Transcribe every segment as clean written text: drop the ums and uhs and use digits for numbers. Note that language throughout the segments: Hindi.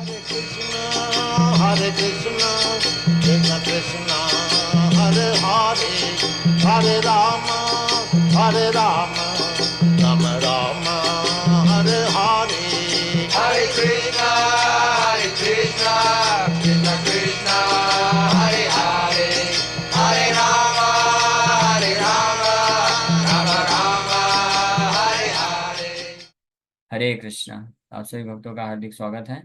Hare Krishna, Krishna Krishna, Hare Hare, Hare Rama, Hare Rama, Rama Rama, Hare Hare. Hare Krishna, Krishna Krishna, Hare Hare, Hare Rama, Rama Rama, Hare Hare. हरे कृष्णा। आप सभी भक्तों का हार्दिक स्वागत है।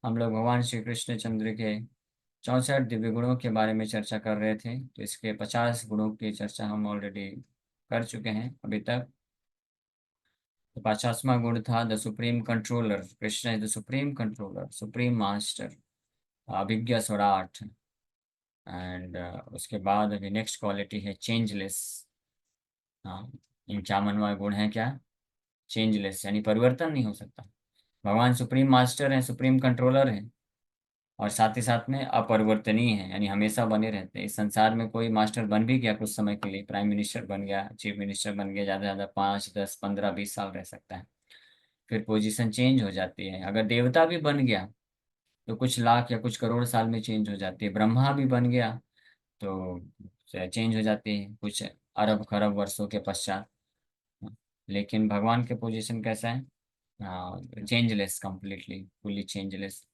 हम लोग भगवान श्री कृष्ण चंद्र के 64 दिव्य गुणों के बारे में चर्चा कर रहे थे। तो इसके 50 गुणों की चर्चा हम ऑलरेडी कर चुके हैं अभी तक। तो 50वां गुण था the supreme controller. Krishna is the supreme controller, supreme master, अभिज्ञ स्वराट। एंड उसके बाद अभी नेक्स्ट क्वालिटी है चेंजलेस। हाँ, 51वां गुण है क्या? चेंजलेस, यानी परिवर्तन नहीं हो सकता। भगवान सुप्रीम मास्टर हैं, सुप्रीम कंट्रोलर हैं, और साथ ही साथ में अपरिवर्तनीय है, यानी हमेशा बने रहते हैं। इस संसार में कोई मास्टर बन भी गया कुछ समय के लिए, प्राइम मिनिस्टर बन गया, चीफ मिनिस्टर बन गया, ज़्यादा से ज़्यादा 5, 10, 15, 20 साल रह सकता है। फिर पोजीशन चेंज हो जाती है। अगर देवता भी बन गया तो कुछ लाख या कुछ करोड़ साल में चेंज हो जाती है। ब्रह्मा भी बन गया तो चेंज हो जाती है कुछ अरब खरब वर्षों के पश्चात। लेकिन भगवान के पोजीशन कैसा है? Changeless, completely fully changeless,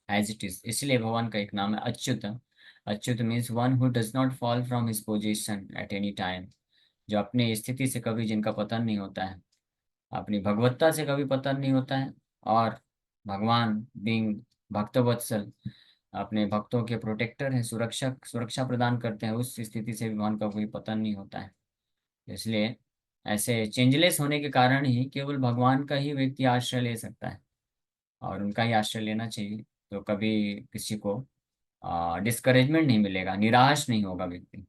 as it is. इसलिए भगवान का एक नाम है Achyut. Achyut means one who does not fall from his position at any time. जो अपनी स्थिति से कभी जिनका पतन नहीं होता है, अपनी भगवत्ता से कभी पतन नहीं होता है। और भगवान बीइंग भक्तवत्सल, अपने भक्तों के प्रोटेक्टर हैं, सुरक्षक, सुरक्षा प्रदान करते हैं, उस स्थिति से भगवान का कोई पतन नहीं होता है। इसलिए ऐसे चेंजलेस होने के कारण ही केवल भगवान का ही व्यक्ति आश्रय ले सकता है, और उनका ही आश्रय लेना चाहिए। तो कभी किसी को डिस्करेजमेंट नहीं मिलेगा, निराश नहीं होगा व्यक्ति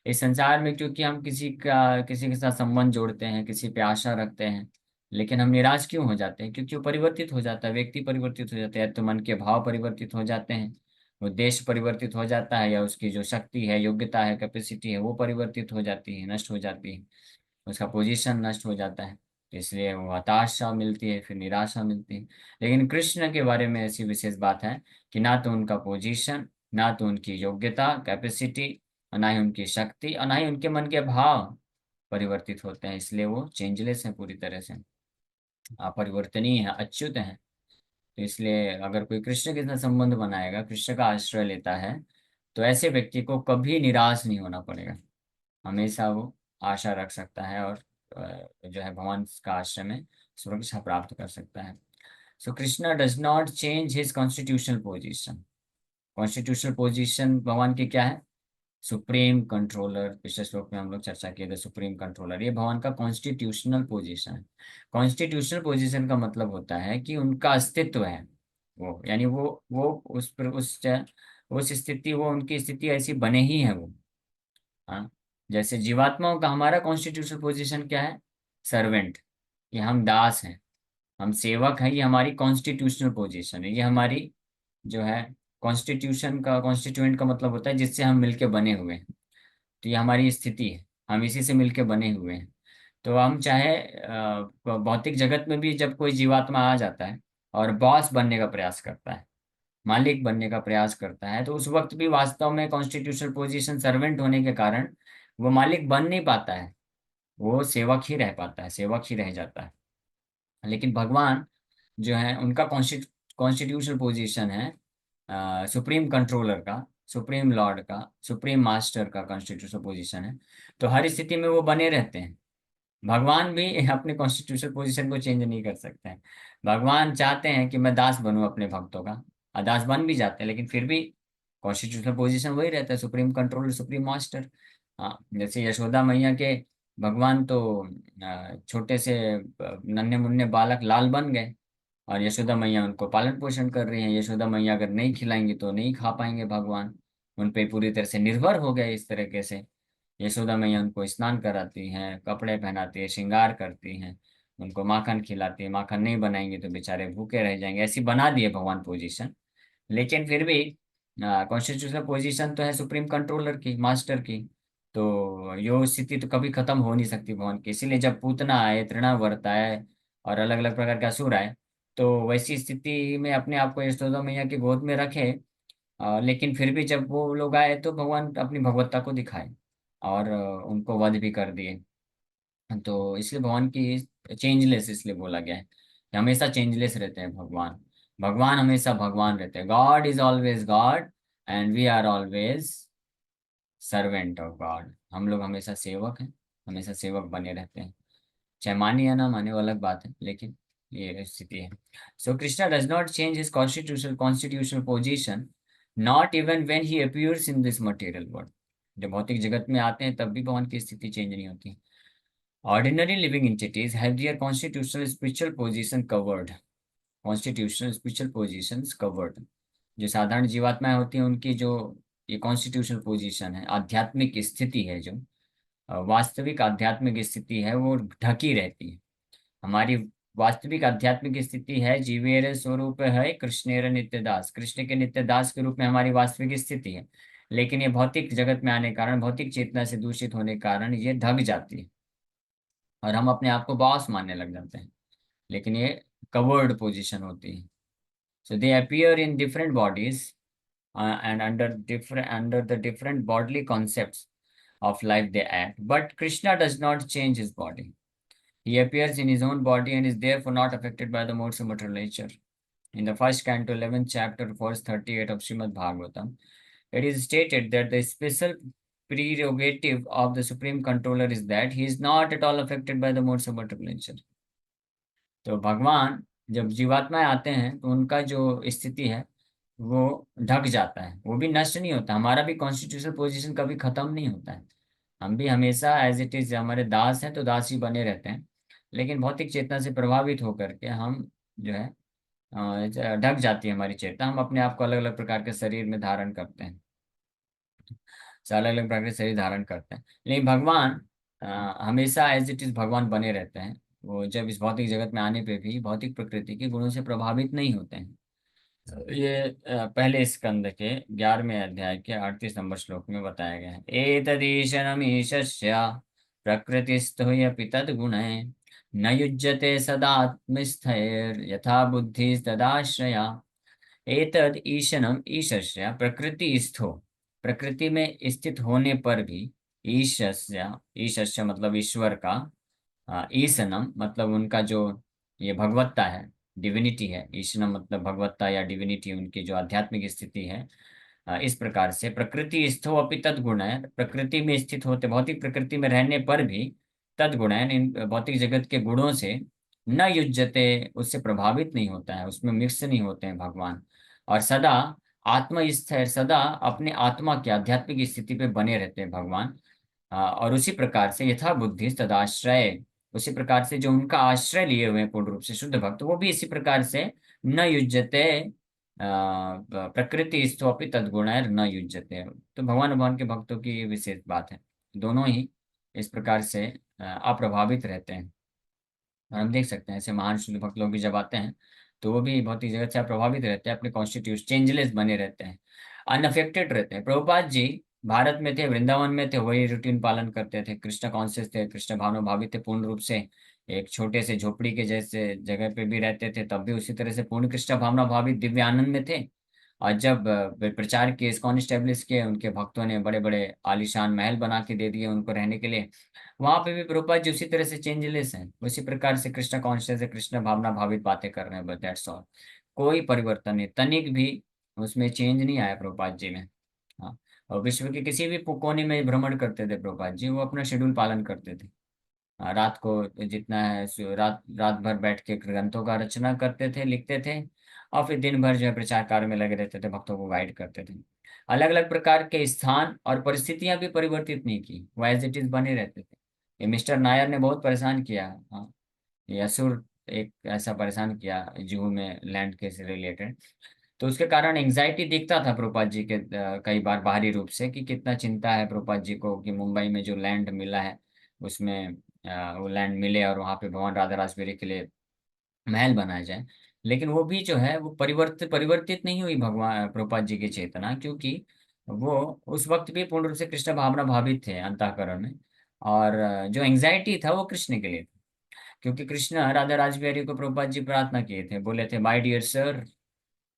इस संसार में। क्योंकि हम किसी के साथ संबंध जोड़ते हैं, किसी पे आशा रखते हैं, लेकिन हम निराश क्यों हो जाते हैं? क्योंकि वो परिवर्तित हो जाता है, व्यक्ति परिवर्तित हो जाता है। तो मन के भाव परिवर्तित हो जाते हैं, उद्देश्य परिवर्तित हो जाता है, या उसकी जो शक्ति है, योग्यता है, कैपेसिटी है, वो परिवर्तित हो जाती है, नष्ट हो जाती है, उसका पोजीशन नष्ट हो जाता है। तो इसलिए वो हताशा मिलती है, फिर निराशा मिलती है। लेकिन कृष्ण के बारे में ऐसी विशेष बात है कि ना तो उनका पोजीशन, ना तो उनकी योग्यता, कैपेसिटी, और ना ही उनकी शक्ति, और ना ही उनके मन के भाव परिवर्तित होते हैं। इसलिए वो चेंजलेस हैं, पूरी तरह से अपरिवर्तनीय है, अच्युत हैं। तो इसलिए अगर कोई कृष्ण के साथ संबंध बनाएगा, कृष्ण का आश्रय लेता है, तो ऐसे व्यक्ति को कभी निराश नहीं होना पड़ेगा। हमेशा वो आशा रख सकता है, और जो है भगवान का आश्रय में सुरक्षा प्राप्त कर सकता है। So Krishna does not change his constitutional position. Constitutional position भगवान की क्या है? Supreme controller. पिछले श्लोक में हम लोग चर्चा किए थे, सुप्रीम कंट्रोलर ये भगवान का कॉन्स्टिट्यूशनल पोजीशन है। कॉन्स्टिट्यूशनल पोजीशन का मतलब होता है कि उनका अस्तित्व है वो, यानी वो उस स्थिति, वो उनकी स्थिति ऐसी बने ही है वो। हाँ, जैसे जीवात्माओं का हमारा कॉन्स्टिट्यूशनल पोजीशन क्या है? सर्वेंट। ये हम दास हैं, हम सेवक हैं, ये हमारी कॉन्स्टिट्यूशनल पोजीशन है। ये हमारी जो है कॉन्स्टिट्यूशन का, कॉन्स्टिट्यूएंट का मतलब होता है जिससे हम मिलके बने हुए हैं। तो ये हमारी स्थिति है, हम इसी से मिलके बने हुए हैं। तो हम चाहे भौतिक जगत में भी जब कोई जीवात्मा आ जाता है और बॉस बनने का प्रयास करता है, मालिक बनने का प्रयास करता है, तो उस वक्त भी वास्तव में कॉन्स्टिट्यूशनल पोजीशन सर्वेंट होने के कारण वो मालिक बन नहीं पाता है, वो सेवक ही रह पाता है, सेवक ही रह जाता है। लेकिन भगवान जो है उनका कॉन्स्टिट्यूशनल पोजीशन है सुप्रीम कंट्रोलर का, सुप्रीम लॉर्ड का, सुप्रीम मास्टर का कॉन्स्टिट्यूशनल पोजीशन है। तो हर स्थिति में वो बने रहते हैं। भगवान भी अपने कॉन्स्टिट्यूशनल पोजीशन को चेंज नहीं कर सकते हैं। भगवान चाहते हैं कि मैं दास बनूं अपने भक्तों का, और दास बन भी जाते हैं, लेकिन फिर भी कॉन्स्टिट्यूशनल पोजीशन वही रहता है, सुप्रीम कंट्रोलर, सुप्रीम मास्टर। हाँ, जैसे यशोदा मैया के भगवान तो छोटे से नन्हे मुन्ने बालक लाल बन गए, और यशोदा मैया उनको पालन पोषण कर रही हैं। यशोदा मैया अगर नहीं खिलाएंगी तो नहीं खा पाएंगे भगवान, उन पे पूरी तरह से निर्भर हो गए इस तरीके से। यशोदा मैया उनको स्नान कराती हैं, कपड़े पहनाती है, श्रृंगार करती हैं, उनको माखन खिलाती है। माखन नहीं बनाएंगे तो बेचारे भूखे रह जाएंगे, ऐसी बना दिए भगवान पोजीशन। लेकिन फिर भी कॉन्स्टिट्यूशनल पोजीशन तो है सुप्रीम कंट्रोलर की, मास्टर की। तो यो स्थिति तो कभी खत्म हो नहीं सकती भगवान की। इसीलिए जब पूतना आए, तृणावर्त आए, और अलग अलग प्रकार के असुर आए, तो वैसी स्थिति में अपने आप को यशोदा मैया की गोद में रखे, लेकिन फिर भी जब वो लोग आए तो भगवान अपनी भगवत्ता को दिखाए और उनको वध भी कर दिए। तो इसलिए भगवान की चेंजलेस इसलिए बोला गया है कि हमेशा चेंजलेस रहते हैं भगवान। भगवान हमेशा भगवान रहते हैं। God is always God and we are always servant of God. हम लोग हमेशा सेवक हैं, हमेशा सेवक बने रहते हैं। चाहे माने या ना माने वो अलग बात है, लेकिन ये स्थिति है। So Krishna does not change his constitutional position, not even when he appears in this material world. जब भौतिक जगत में आते हैं तब भी भगवान की स्थिति चेंज नहीं होती। Ordinary living entities have their constitutional spiritual position covered. Constitutional spiritual positions covered. जो साधारण जीवात्माएं होती हैं उनकी जो ये कॉन्स्टिट्यूशनल पोजीशन है, आध्यात्मिक स्थिति है, जो वास्तविक आध्यात्मिक स्थिति है, वो ढकी रहती है। हमारी वास्तविक आध्यात्मिक स्थिति है जीवेर स्वरूप है कृष्णेर नित्य दास। कृष्ण के नित्य दास के रूप में हमारी वास्तविक स्थिति है। लेकिन ये भौतिक जगत में आने के कारण, भौतिक चेतना से दूषित होने के कारण ये ढक जाती है और हम अपने आप को बॉस मानने लग जाते हैं। लेकिन ये कवर्ड पोजीशन होती है। So they appear in different bodies and under the different bodily concepts of life they act. But Krishna does not change his body. He appears in his own body and is therefore not affected by the modes of material nature. In the first canto, 11th chapter, verse 38 of Srimad Bhagavatam, it is stated that the special prerogative of the supreme controller is that he is not at all affected by the modes of material nature. तो भगवान जब जीवात्माएं आते हैं तो उनका जो स्थिति है वो ढक जाता है, वो भी नष्ट नहीं होता। हमारा भी कॉन्स्टिट्यूशनल पोजीशन कभी खत्म नहीं होता है। हम भी हमेशा एज इट इज हमारे दास हैं तो दास ही बने रहते हैं। लेकिन भौतिक चेतना से प्रभावित होकर के हम जो है ढक जाती है हमारी चेतना। हम अपने आप को अलग अलग प्रकार के शरीर में धारण करते हैं, अलग अलग प्रकार के शरीर धारण करते हैं। लेकिन भगवान हमेशा एज इट इज भगवान बने रहते हैं। वो जब इस भौतिक जगत में आने पे भी भौतिक प्रकृति के गुणों से प्रभावित नहीं होते हैं। ये पहले स्कंद के 11वें अध्याय के 38 नंबर श्लोक में बताया गया है। एतदीशनमीशस्य प्रकृतिस्थो यपि तद्गुणैः न युज्यते सदात्मस्थैर् यथा बुद्धि तदाश्रया। एतद ईशनम ईशस्य प्रकृतिस्थो, प्रकृति में स्थित होने पर भी, ईशस्य, ईशस्य मतलब ईश्वर का, ईशनम मतलब उनका जो ये भगवत्ता है, डिविनिटी है। ईशनम मतलब भगवत्ता या डिविनिटी, उनकी जो आध्यात्मिक स्थिति है। इस प्रकार से प्रकृति स्थो अपि तद्गुण है, प्रकृति में स्थित होते, भौतिक प्रकृति में रहने पर भी, तद्गुण है इन भौतिक जगत के गुणों से न युज्यते, उससे प्रभावित नहीं होता है, उसमें मिक्स नहीं होते हैं भगवान। और सदा आत्मस्थिर, सदा अपने आत्मा की आध्यात्मिक स्थिति पे बने रहते हैं भगवान। और उसी प्रकार से यथा बुद्धि तदाश्रय, उसी प्रकार से जो उनका आश्रय लिए हुए हैं पूर्ण रूप से शुद्ध भक्त, वो भी इसी प्रकार से न युज्यते प्रकृति स्थोपि तद्गुणैर न युज्यते। तो भगवान के भक्तों की ये विशेष बात है, दोनों ही इस प्रकार से अप्रभावित रहते हैं। और हम देख सकते हैं ऐसे महान शुद्ध भक्त लोग भी जब आते हैं तो वो भी भौतिक जगत से प्रभावित रहते हैं, अपने कॉन्स्टिट्यूशन चेंजलेस बने रहते हैं, अनअफेक्टेड रहते हैं। प्रभुपाद जी भारत में थे, वृंदावन में थे, वही रूटीन पालन करते थे, कृष्ण कॉन्शियस थे, कृष्ण भावना भावित थे पूर्ण रूप से। एक छोटे से झोपड़ी के जैसे जगह पे भी रहते थे, तब भी उसी तरह से पूर्ण कृष्ण भावना भावित दिव्य आनंद में थे। और जब वे प्रचार किए, इस्कॉन स्टैब्लिश किए, उनके भक्तों ने बड़े बड़े आलीशान महल बना के दे दिए उनको रहने के लिए। वहां पे भी प्रभुपाद जी उसी तरह से चेंजलेस हैं, उसी प्रकार से कृष्ण कॉन्शियस है, कृष्ण भावना भावित बातें कर रहे हैं, बस दैट्स ऑल। कोई परिवर्तन नहीं, तनिक भी उसमें चेंज नहीं आया प्रभुपाद जी में। हाँ, और विश्व के किसी भी कोने में भ्रमण करते थे प्रभुपाद जी, वो अपना शेड्यूल पालन करते थे। रात को जितना है रात रात भर बैठ के ग्रंथों का रचना करते थे, लिखते थे, और फिर दिन भर जो है प्रचार कार्य में लगे रहते थे, भक्तों को गाइड करते थे। अलग अलग प्रकार के स्थान और परिस्थितियां भी परिवर्तित नहीं की, वो एज इट इज बने रहते थे। ये मिस्टर नायर ने बहुत परेशान किया। हाँ, ये असुर एक ऐसा परेशान किया जुहू में लैंड के से रिलेटेड। तो उसके कारण एंजाइटी दिखता था प्रभुपाद जी के कई बार बाहरी रूप से, कि कितना चिंता है प्रभुपाद जी को कि मुंबई में जो लैंड मिला है उसमें वो लैंड मिले और वहाँ पे भगवान राधा रासबेरी के लिए महल बनाया जाए। लेकिन वो भी जो है वो परिवर्तित नहीं हुई भगवान प्रभुपाद जी की चेतना, क्योंकि वो उस वक्त भी पूर्ण रूप से कृष्ण भावना भावित थे अंतःकरण में। और जो एंजाइटी था वो कृष्ण के लिए था। क्योंकि कृष्ण राधा राजबिहारी को प्रभुपाद जी प्रार्थना किए थे, बोले थे माय डियर सर,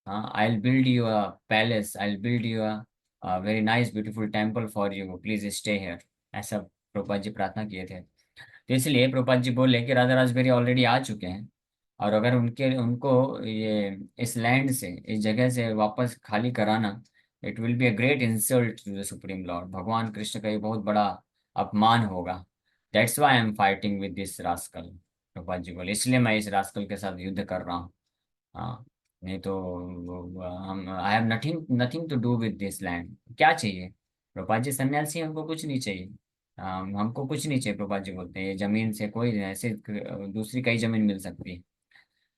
हाँ, I will build you a palace, I will build you a very nice beautiful temple for you, please stay here. ऐसा प्रभुपाद जी प्रार्थना किए थे। तो इसलिए प्रभुपाद जी बोले कि राधा राजबेरी ऑलरेडी आ चुके हैं, और अगर उनके उनको ये इस लैंड से, इस जगह से वापस खाली कराना, it will be a great insult to the supreme lord, भगवान कृष्ण का ये बहुत बड़ा अपमान होगा। That's why I am fighting with this rascal, Prabhupada ji बोले, इसलिए मैं इस रास्कल के साथ युद्ध कर रहा हूँ। हाँ, नहीं तो हम, I have nothing nothing to do with this land. क्या चाहिए प्रभुपाद जी, सन्यासी हैं, हमको कुछ नहीं चाहिए। हमको कुछ नहीं चाहिए, प्रभुपाद जी बोलते हैं, ये जमीन से कोई ऐसे दूसरी कई जमीन मिल सकती है।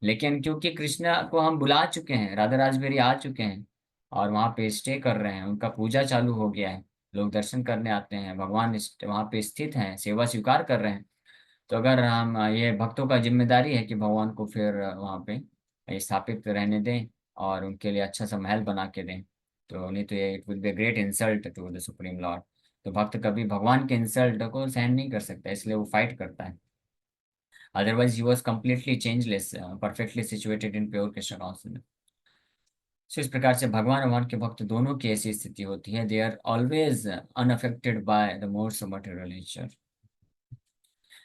लेकिन क्योंकि कृष्णा को हम बुला चुके हैं, राधा राजबेरी आ चुके हैं और वहाँ पे स्टे कर रहे हैं, उनका पूजा चालू हो गया है, लोग दर्शन करने आते हैं, भगवान वहाँ पे स्थित हैं, सेवा स्वीकार कर रहे हैं। तो अगर हम, ये भक्तों का जिम्मेदारी है कि भगवान को फिर वहाँ पे स्थापित रहने दें और उनके लिए अच्छा सा महल बना के दें। तो नहीं तो ये it will be great insult to the supreme lord. तो भक्त कभी भगवान के इंसल्ट को सहन नहीं कर सकता, इसलिए वो फाइट करता है। Otherwise he was completely changeless, perfectly situated in pure Krishna consciousness. So इस प्रकार से भगवान और भगवान के भक्त दोनों की ऐसी स्थिति होती है, they are always unaffected by the modes of material nature.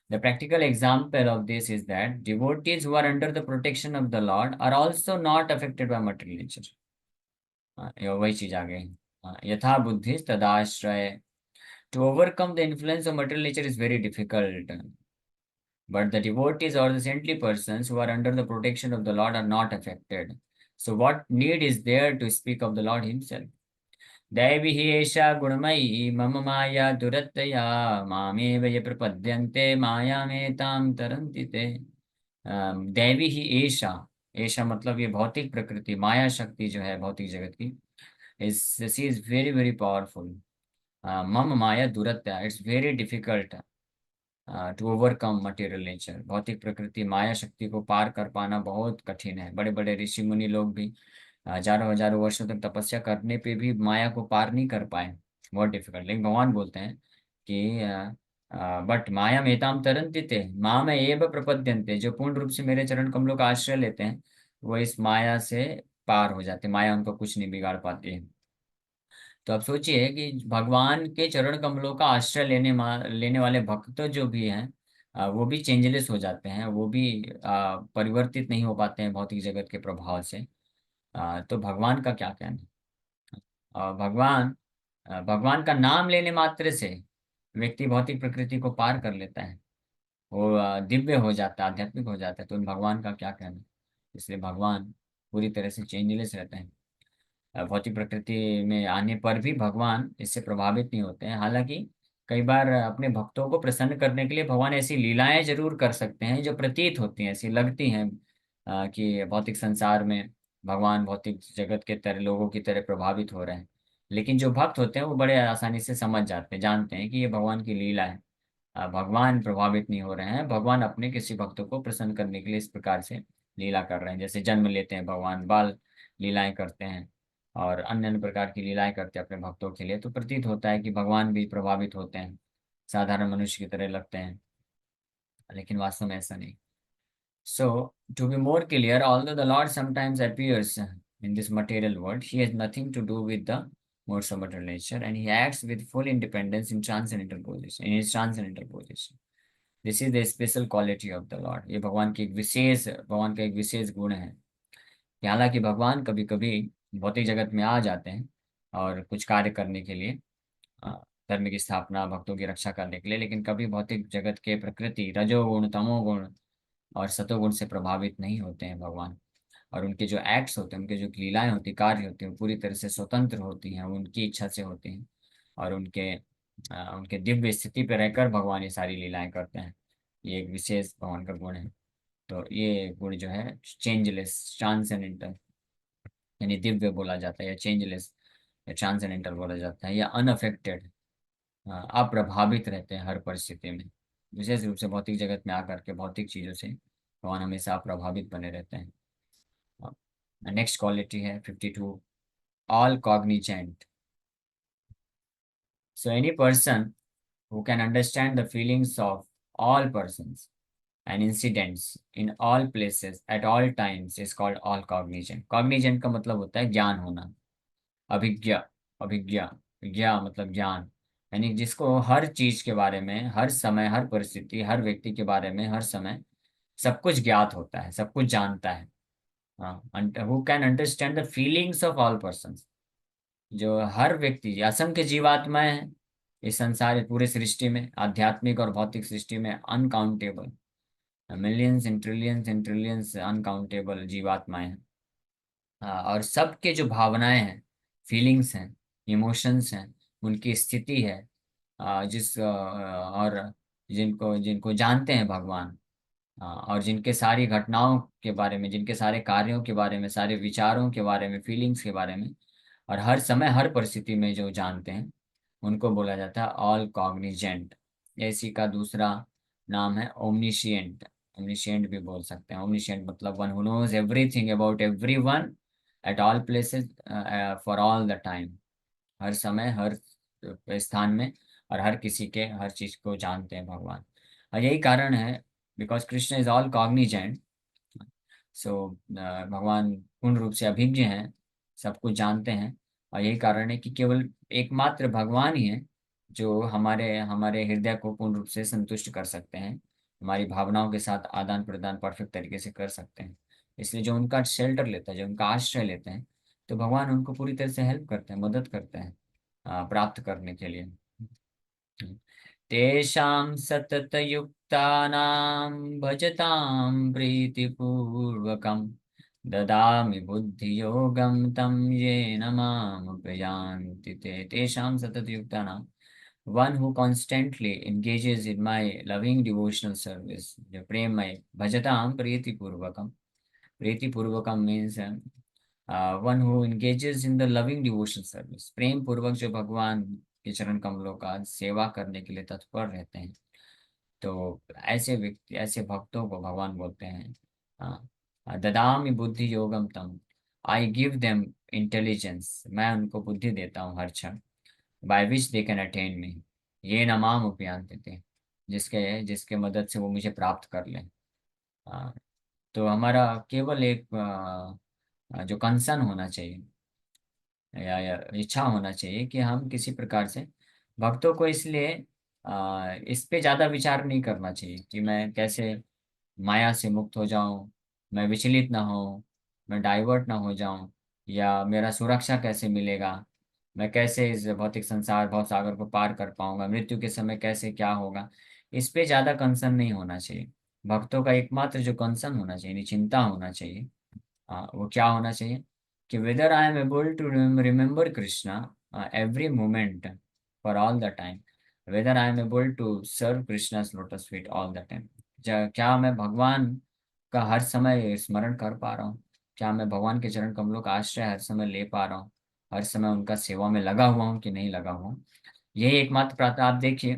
The practical example of this is that devotees who are under the protection of the Lord are also not affected by material nature. ये वही चीज आ गई। यथा बुद्धि तदाश्रय। To overcome the influence of material nature is very difficult, but the devotees or the saintly persons who are under the protection of the Lord are not affected. So what need is there to speak of the Lord himself? दैवी हि एषा गुणमयी मम माया दुरत्यया मामेव ये प्रपद्यन्ते मायामेतां तरन्ति ते। दैवी ही ऐशा, ऐशा मतलब ये भौतिक प्रकृति, माया शक्ति जो है भौतिक जगत की, is she is very very powerful. मम माया दुरत्या, it's very difficult to overcome material nature. भौतिक प्रकृति माया शक्ति को पार कर पाना बहुत कठिन है। बड़े बड़े ऋषि मुनि लोग भी हजारों हजारों वर्षों तक तपस्या करने पे भी माया को पार नहीं कर पाए, बहुत डिफिकल्ट। लेकिन भगवान बोलते हैं कि बट माया मेताम तरन्ति ते माम एव प्रपद्यन्ते, जो पूर्ण रूप से मेरे चरण कमलों का आश्रय लेते हैं वो इस माया से पार हो जाते हैं, माया उनको कुछ नहीं बिगाड़ पाती है। तो आप सोचिए कि भगवान के चरण कमलों का आश्रय लेने वाले भक्त जो भी हैं, वो भी चेंजलेस हो जाते हैं, वो भी परिवर्तित नहीं हो पाते हैं भौतिक जगत के प्रभाव से। तो भगवान का क्या कहना है? भगवान, भगवान का नाम लेने मात्र से व्यक्ति भौतिक प्रकृति को पार कर लेता है, वो दिव्य हो जाता है, आध्यात्मिक हो जाता है। तो भगवान का क्या कहना है? इसलिए भगवान पूरी तरह से चेंजलेस रहते हैं। भौतिक प्रकृति में आने पर भी भगवान इससे प्रभावित नहीं होते हैं। हालांकि कई बार अपने भक्तों को प्रसन्न करने के लिए भगवान ऐसी लीलाएं जरूर कर सकते हैं जो प्रतीत होती हैं, ऐसी लगती हैं कि भौतिक संसार में भगवान भौतिक जगत के तरह लोगों की तरह प्रभावित हो रहे हैं। लेकिन जो भक्त होते हैं वो बड़े आसानी से समझ जाते हैं, जानते हैं कि ये भगवान की लीला है। भगवान प्रभावित नहीं हो रहे हैं, भगवान अपने किसी भक्त को प्रसन्न करने के लिए इस प्रकार से लीला कर रहे हैं। जैसे जन्म लेते हैं भगवान, बाल लीलाएं करते हैं और अन्य अन्य प्रकार की लीलाएं करते हैं अपने भक्तों के लिए, तो प्रतीत होता है कि भगवान भी प्रभावित होते हैं, साधारण मनुष्य की तरह लगते हैं, लेकिन वास्तव में ऐसा नहीं। So to be more clear, although the lord sometimes appears in this material world, he has nothing to do with the modes of material nature, and he acts with full independence in transcendental position, in his transcendental position. This is the special quality of the Lord. ये भगवान की एक विशेष, भगवान का एक विशेष गुण है कि हालांकि भगवान कभी कभी भौतिक जगत में आ जाते हैं और कुछ कार्य करने के लिए, अ, धर्म की स्थापना, भक्तों की रक्षा करने के लिए, लेकिन कभी भौतिक जगत के प्रकृति रजोगुण तमोगुण और सतोगुण से प्रभावित नहीं होते हैं भगवान। और उनके जो एक्ट्स होते हैं, उनके जो लीलाएं होती, कार्य होते हैं, वो पूरी तरह से स्वतंत्र होती हैं, वो उनकी इच्छा से होती हैं। और उनके दिव्य स्थिति पर रहकर भगवान ये सारी लीलाएं करते हैं। ये एक विशेष भगवान का गुण है। तो ये गुण जो है चेंजलेस, ट्रांसेंडेंटल, यानी दिव्य बोला जाता है, या चेंजलेस या ट्रांसेंडेंटल बोला जाता है, या अनअफेक्टेड, अप्रभावित रहते हैं हर परिस्थिति में। विशेष रूप से भौतिक जगत में आकर के भौतिक चीजों से भगवान हमेशा अप्रभावित बने रहते हैं। नेक्स्ट क्वालिटी है 52, all cognizant. So any person who can understand the feelings of all persons and incidents in all places at all times is called all cognizant. Cognizant का मतलब होता है ज्ञान होना, अभिज्ञा, अभिज्ञा, ज्ञा मतलब ज्ञान, यानी जिसको हर चीज के बारे में, हर समय, हर परिस्थिति, हर व्यक्ति के बारे में हर समय सब कुछ ज्ञात होता है, सब कुछ जानता है। हाँ, who can understand the feelings of all persons, जो हर व्यक्ति, असंख्य जीवात्माएं हैं इस संसार, इस पूरे सृष्टि में, आध्यात्मिक और भौतिक सृष्टि में uncountable, millions and trillions uncountable जीवात्माएं हैं। और सबके जो भावनाएं हैं, फीलिंग्स हैं, इमोशंस हैं, उनकी स्थिति है, और जिनको जिनको जानते हैं भगवान, और जिनके सारी घटनाओं के बारे में, जिनके सारे कार्यों के बारे में, सारे विचारों के बारे में, फीलिंग्स के बारे में, और हर समय हर परिस्थिति में जो जानते हैं, उनको बोला जाता है ऑल कॉग्निजेंट। इसी का दूसरा नाम है ओमनिशिएंट। ओमनिशिएंट भी बोल सकते हैं। ओमनिशिएंट मतलब one who knows everything about everyone at all places for all the time, हर समय हर स्थान में और हर किसी के हर चीज को जानते हैं भगवान। और यही कारण है, because Krishna is all cognizant, so भगवान पूर्ण रूप से अभिज्ञ हैं, सब कुछ जानते हैं। और यही कारण है कि केवल एकमात्र भगवान ही है जो हमारे हमारे हृदय को पूर्ण रूप से संतुष्ट कर सकते हैं, हमारी भावनाओं के साथ आदान प्रदान परफेक्ट तरीके से कर सकते हैं। इसलिए जो उनका शेल्टर लेता है, जो उनका आश्रय लेते हैं, तो भगवान उनको पूरी तरह से हेल्प करते हैं, मदद करते हैं प्राप्त करने के लिए। तेषां सततयुक्तानां भजतां प्रीतिपूर्वकं ददामि बुद्धियोगं तं येन मामुपयान्ति ते। तेषां सततयुक्तानां, one who constantly engages in my loving devotional service, जो प्रेममय, भजतां प्रीतिपूर्वकम, प्रीतिपूर्वकम means one who engages in the loving devotional service, प्रेम पूर्वक जो भगवान के चरण कमलों का सेवा करने के लिए तत्पर रहते हैं, तो ऐसे व्यक्ति, ऐसे भक्तों को भगवान बोलते हैं ददामि बुद्धि योगम तम, आई गिव देम इंटेलिजेंस, मैं उनको बुद्धि देता हूँ हर क्षण, by which they can attain me, ये नमाम उपयांति थे, जिसके जिसके मदद से वो मुझे प्राप्त कर लें। तो हमारा केवल एक जो कंसर्न होना चाहिए, या इच्छा होना चाहिए कि हम किसी प्रकार से भक्तों को, इसलिए इस पे ज़्यादा विचार नहीं करना चाहिए कि मैं कैसे माया से मुक्त हो जाऊं, मैं विचलित ना हो, मैं डाइवर्ट ना हो जाऊं, या मेरा सुरक्षा कैसे मिलेगा, मैं कैसे इस भौतिक संसार भव सागर को पार कर पाऊंगा, मृत्यु के समय कैसे क्या होगा, इस पे ज़्यादा कंसर्न नहीं होना चाहिए। भक्तों का एकमात्र जो कंसर्न होना चाहिए, चिंता होना चाहिए, वो क्या होना चाहिए कि whether I am able to remember Krishna every moment for all the time, whether I am able to serve Krishna's lotus feet all the time, क्या मैं भगवान का हर समय स्मरण कर पा रहा हूँ, क्या मैं भगवान के चरण कमलों का आश्रय हर समय ले पा रहा हूँ, हर समय उनका सेवा में लगा हुआ हूँ कि नहीं लगा हुआ हूँ। यही एकमात्र प्रार्थना। आप देखिए,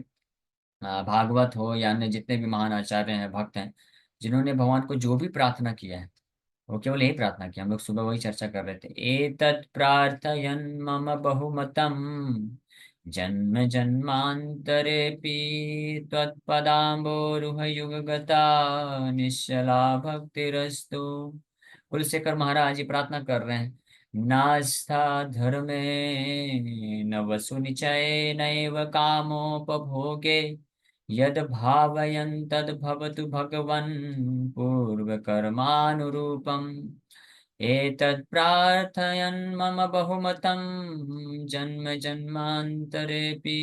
भागवत हो या अन्य जितने भी महान आचार्य हैं, भक्त हैं, जिन्होंने भगवान को जो भी प्रार्थना किया है, वो केवल यही प्रार्थना की। हम लोग सुबह वही चर्चा कर रहे थे, एतत् प्रार्थयन् मम बहुमतम् जन्म जन्मांतरेऽपि त्वत्पदाम्बोरुहयुगगता निश्चला भक्तिरस्तु। कुलशेखर महाराज जी प्रार्थना कर रहे हैं, नास्था धर्मे न वसु निचये नैव कामोपभोगे यद भावयन् तद् भवतु भगवन् पूर्वकर्मानुरूपम्। एतत् प्रार्थयन् मम बहुमतं जन्म जन्मान्तरेऽपि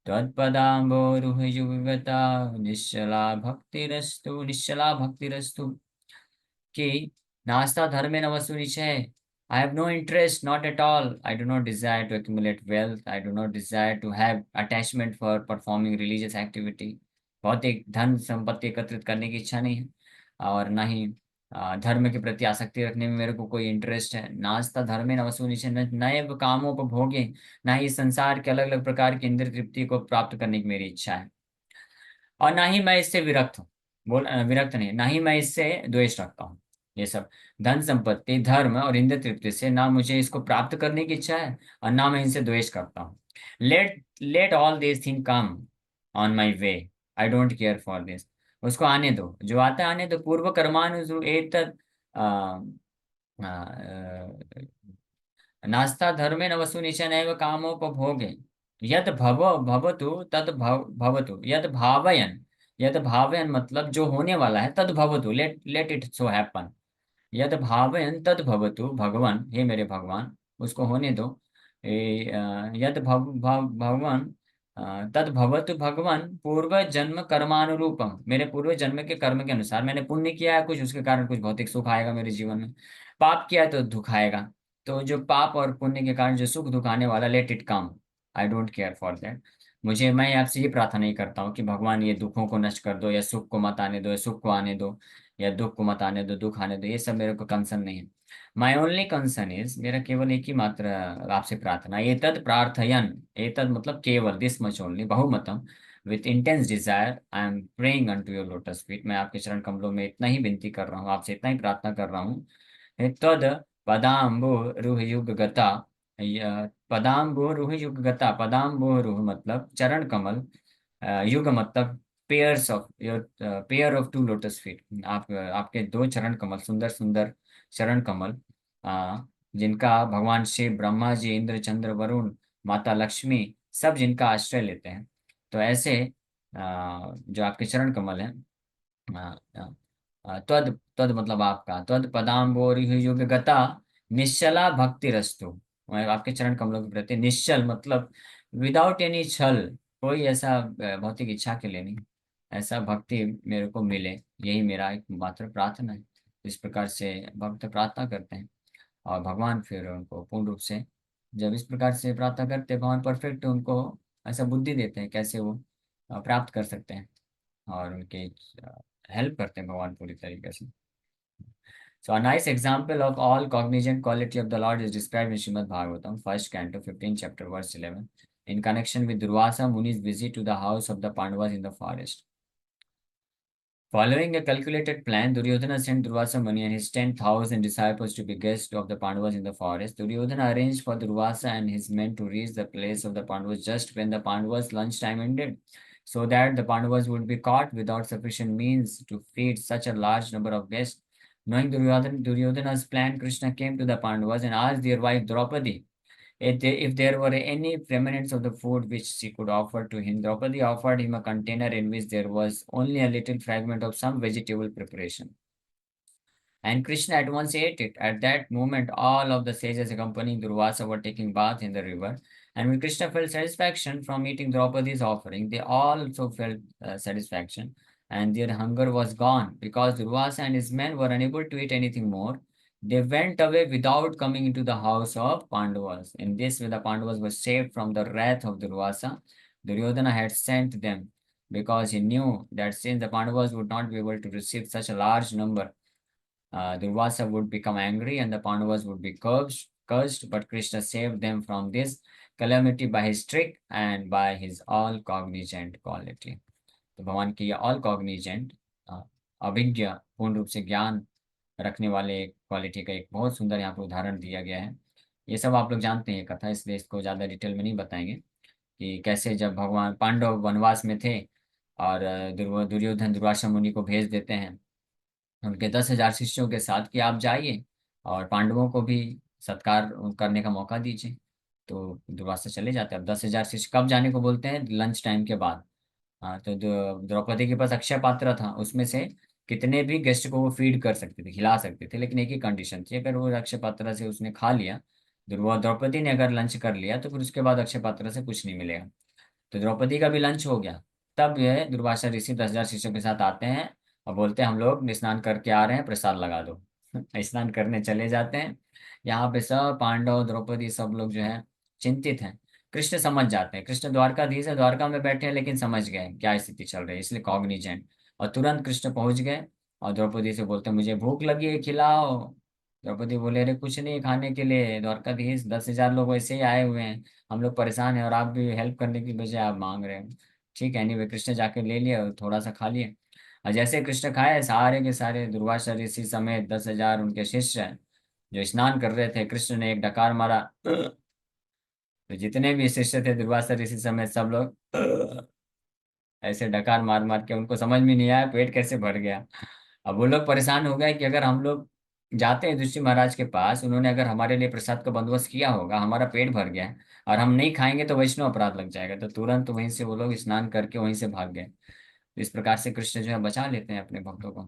त्वत्पदाम्बोरुहयुगगता निश्चला भक्तिरस्तु, निश्चला भक्तिरस्तु। कि नास्ता धर्मे न वस्तु निश्चय, I have no interest, not at all. I do not desire to accumulate wealth. I do not desire to have attachment for performing religious activity. भौतिक धन संपत्ति एकत्रित करने की इच्छा नहीं है, और ना ही धर्म के प्रति आसक्ति रखने में मेरे को कोई इंटरेस्ट है। नास्ता धर्मे न वस्तु निश्चय, नए कामों को भोगे, ना ही संसार के अलग अलग प्रकार की इंद्रिय तृप्ति को प्राप्त करने की मेरी इच्छा है, और ना ही मैं इससे विरक्त हूँ। विरक्त नहीं, ना ही मैं इससे द्वेष रखता हूँ। ये सब धन संपत्ति, धर्म और इंद्रिय तृप्ति से ना मुझे इसको प्राप्त करने की इच्छा है, और ना मैं इनसे द्वेष करता हूँ। Let let all this thing come on my way, I don't care for this. उसको आने दो, जो आता है आने दो। पूर्व कर्मानुजु एतत् नास्ता धर्मे न वसु निशन एव कामोपभोगे यद भवतु तद भवतु यद भावयन। यद भावयन मतलब जो होने वाला है, तद भवतु, let let it so happen. यद भावयन तद भवतु, भगवान हे मेरे भगवान, उसको होने दो। यद भगवान तद भवतु भगवान पूर्व जन्म कर्मानुरूपम, मेरे पूर्व जन्म के कर्म के अनुसार। मैंने पुण्य किया है कुछ, उसके कारण कुछ भौतिक सुख आएगा मेरे जीवन में। पाप किया है तो दुख आएगा। तो जो पाप और पुण्य के कारण जो सुख दुख आने वाला, let it come, I don't care for that. मैं आपसे ये प्रार्थना नहीं करता हूँ कि भगवान ये दुखों को नष्ट कर दो, या सुख को मत आने दो, या सुख को आने दो, या दुख को मत आने दो, दुख आने दो। ये सब मेरे को कंसर्न नहीं है। माई ओनली कंसर्न इज, मेरा केवल एक ही मात्र आपसे प्रार्थना, एतद प्रार्थयन, एतद मतलब केवल, दिस मच ओनली, बहुमतम, with intense desire I am praying unto your lotus feet. मैं आपके चरण कमलों में इतना ही विनती कर रहा हूँ, आपसे इतना ही प्रार्थना कर रहा हूँ। तद पदाम्बो रुह युग गता, पदाम्बो रुह युग गता, पदाम्बो रुह मतलब चरण कमल, युग मतलब pairs of your, pair of two lotus feet. आप आपके दो चरण कमल, सुंदर सुंदर चरण कमल, अ, जिनका भगवान शिव, ब्रह्मा जी, इंद्र, चंद्र, वरुण, माता लक्ष्मी, सब जिनका आश्रय लेते हैं। तो ऐसे जो आपके चरण कमल हैं, त्वद, त्वद मतलब आपका, त्वद पदाम्बोरि युग गता निश्चला भक्ति रस्तु। मैं आपके चरण कमलों के प्रति, निश्चल मतलब विदाउट एनी छल, कोई ऐसा भौतिक इच्छा के लिए नहीं, ऐसा भक्ति मेरे को मिले, यही मेरा एक मात्र प्रार्थना है। इस प्रकार से भक्त प्रार्थना करते हैं, और भगवान फिर उनको पूर्ण रूप से, जब इस प्रकार से प्रार्थना करते हैं, भगवान परफेक्ट उनको ऐसा बुद्धि देते हैं कैसे वो प्राप्त कर सकते हैं, और उनके हेल्प करते हैं भगवान पूरी तरीके से। So a nice example of all cognizant quality of the Lord is described in Srimad Bhagavatam, first canto, 15th chapter, verse 11, in connection with Durvasa Muni's visit to the house of the Pandavas in the forest. Following a calculated plan, Duryodhana sent Durvasa Muni and his 10,000 disciples to be guests of the Pandavas in the forest. Duryodhana arranged for Durvasa and his men to reach the place of the Pandavas just when the Pandavas' lunchtime ended, so that the Pandavas would be caught without sufficient means to feed such a large number of guests. Knowing Duryodhana's plan, Krishna came to the Pandavas and asked their wife Draupadi if there were any remnants of the food which she could offer to him. Draupadi offered him a container in which there was only a little fragment of some vegetable preparation. And Krishna at once ate it. At that moment, all of the sages accompanying Durvasa were taking bath in the river. And when Krishna felt satisfaction from eating Draupadi's offering, they all also felt satisfaction, and their hunger was gone. Because Durvasa and his men were unable to eat anything more, they went away without coming into the house of Pandavas. In this way, the Pandavas were saved from the wrath of Durvasa. Duryodhana had sent them because he knew that since the Pandavas would not be able to receive such a large number, Durvasa would become angry and the Pandavas would be cursed, but Krishna saved them from this calamity by his trick and by his all cognizant quality. तो भगवान की ये ऑल कॉग्निजेंट, अभिज्ञ, पूर्ण रूप से ज्ञान रखने वाले क्वालिटी का एक बहुत सुंदर यहाँ पर उदाहरण दिया गया है। ये सब आप लोग जानते हैं ये कथा, इसलिए इसको ज़्यादा डिटेल में नहीं बताएंगे कि कैसे जब भगवान पांडव वनवास में थे, और दुर्योधन दुर्वासा मुनि को भेज देते हैं उनके 10,000 शिष्यों के साथ कि आप जाइए और पांडवों को भी सत्कार करने का मौका दीजिए। तो दुर्वासा चले जाते हैं। अब 10,000 शिष्य कब जाने को बोलते हैं? लंच टाइम के बाद। हाँ, तो द्रौपदी के पास अक्षय पात्र था, उसमें से कितने भी गेस्ट को वो फीड कर सकते थे, खिला सकते थे, लेकिन एक ही कंडीशन थी, अगर वो अक्षय पात्र से उसने खा लिया, द्रौपदी ने अगर लंच कर लिया, तो फिर उसके बाद अक्षय पात्र से कुछ नहीं मिलेगा। तो द्रौपदी का भी लंच हो गया। तब यह दुर्वासा ऋषि 10,000 शिष्यों के साथ आते हैं और बोलते हैं हम लोग स्नान करके आ रहे हैं, प्रसाद लगा दो। स्नान करने चले जाते हैं। यहाँ पे सब पांडव, द्रौपदी, सब लोग जो है चिंतित हैं। कृष्ण समझ जाते हैं, कृष्ण द्वारकाधीश है, द्वारका में बैठे हैं, लेकिन समझ गए क्या स्थिति चल रही है, इसलिए कॉग्निजेंट। और तुरंत कृष्ण पहुंच गए और द्रौपदी से बोलते हैं मुझे भूख लगी है, खिलाओ। द्रौपदी बोले अरे कुछ नहीं खाने के लिए, द्वारकाधीश 10,000 लोग वैसे ही आए हुए हैं, हम लोग परेशान हैं, और आप भी हेल्प करने की बजाय आप मांग रहे हैं। ठीक है, एनीवे कृष्ण जाके ले लिया और थोड़ा सा खा लिए। और जैसे कृष्ण खाए, सारे के सारे दुर्वासा ऋषि समेत 10,000 उनके शिष्य जो स्नान कर रहे थे, कृष्ण ने एक डकार मारा, तो जितने भी शिष्य थे दुर्वासा ऋषि समेत सब लोग ऐसे डकार मार मार के, उनको समझ में नहीं आया पेट कैसे भर गया। अब वो लोग परेशान हो गए कि अगर हम लोग जाते हैं युधिष्ठिर महाराज के पास, उन्होंने अगर हमारे लिए प्रसाद का बंदोबस्त किया होगा, हमारा पेट भर गया है और हम नहीं खाएंगे तो वैष्णव अपराध लग जाएगा, तो तुरंत वहीं से वो लोग स्नान करके वहीं से भाग गए। तो इस प्रकार से कृष्ण जो है बचा लेते हैं अपने भक्तों को।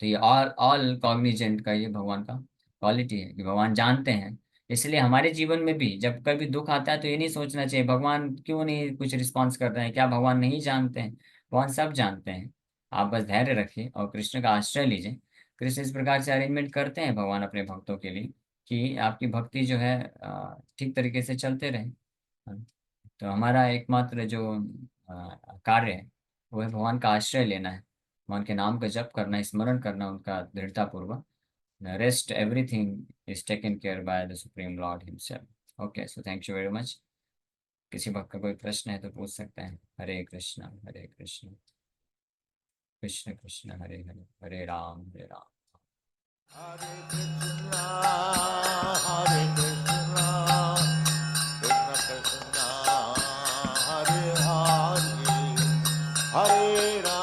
तो ये ऑल ऑल कॉग्निजेंट का ये भगवान का क्वालिटी है कि भगवान जानते हैं। इसलिए हमारे जीवन में भी जब कभी दुख आता है तो ये नहीं सोचना चाहिए भगवान क्यों नहीं कुछ रिस्पॉन्स कर रहे हैं, क्या भगवान नहीं जानते हैं? भगवान सब जानते हैं। आप बस धैर्य रखिए और कृष्ण का आश्रय लीजिए। कृष्ण इस प्रकार से अरेंजमेंट करते हैं भगवान अपने भक्तों के लिए कि आपकी भक्ति जो है ठीक तरीके से चलते रहे। तो हमारा एकमात्र जो कार्य है वो है भगवान का आश्रय लेना है, भगवान के नाम का जप करना, स्मरण करना उनका दृढ़ता पूर्वक। Rest everything is taken care by the supreme Lord himself. Okay, so thank you very much. किसी भक्त का कोई प्रश्न है तो पूछ सकते हैं। हरे कृष्णा हरे कृष्णा, कृष्ण कृष्ण हरे हरे, हरे राम हरे Ram. Hare Krishna, Hare Krishna, Krishna Krishna, Hare Hare, Hare Rama.